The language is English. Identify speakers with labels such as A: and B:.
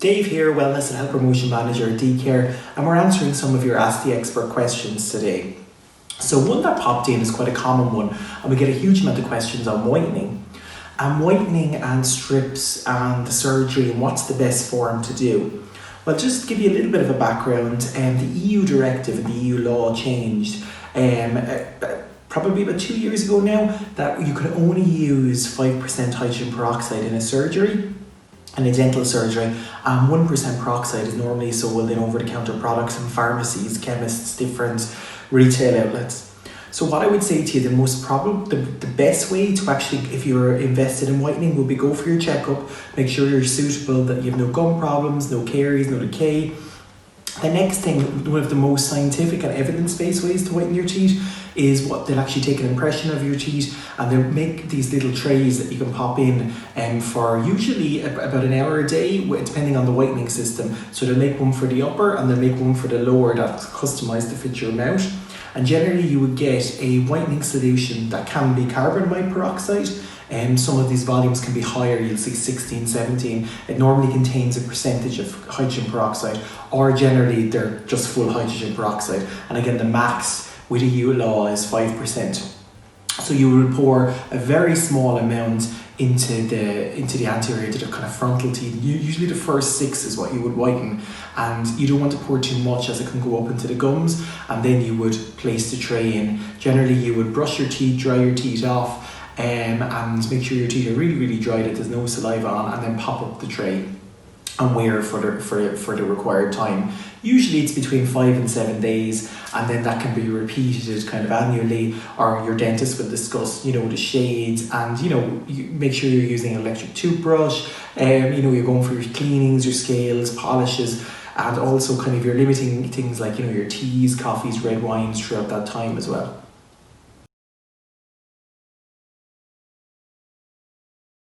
A: Dave here, Wellness and Health Promotion Manager at DCare, and we're answering some of your Ask the Expert questions today. So one that popped in is quite a common one, and we get a huge amount of questions on whitening. And whitening and strips and the surgery and what's the best form to do. Well, just to give you a little bit of a background, the EU directive and the EU law changed probably about 2 years ago now, that you can only use 5% hydrogen peroxide in a surgery, in a dental surgery, and 1% peroxide is normally sold in over-the-counter products in pharmacies, chemists, different retail outlets. So what I would say to you, the best way to actually, if you're invested in whitening, would be go for your checkup, make sure you're suitable, that you have no gum problems, no caries, no decay. The next thing, one of the most scientific and evidence-based ways to whiten your teeth is what they'll actually take an impression of your teeth, and they'll make these little trays that you can pop in for usually about an hour a day, depending on the whitening system. So they'll make one for the upper and they'll make one for the lower that's customized to fit your mouth. And generally you would get a whitening solution that can be carbonate peroxide, and some of these volumes can be higher, you'll see 16, 17. It normally contains a percentage of hydrogen peroxide, or generally they're just full hydrogen peroxide. And again, the max with the EU law is 5%. So you will pour a very small amount into the anterior, to the kind of frontal teeth. Usually the first 6 is what you would whiten, and you don't want to pour too much as it can go up into the gums, and then you would place the tray in. Generally you would brush your teeth, dry your teeth off, and make sure your teeth are really, really dry, that there's no saliva on, and then pop up the tray and wear for the required time. Usually it's between 5 and 7 days, and then that can be repeated kind of annually, or your dentist will discuss, the shades, and you make sure you're using an electric toothbrush, you're going for your cleanings, your scales, polishes, and also kind of you're limiting things like your teas, coffees, red wines throughout that time as well.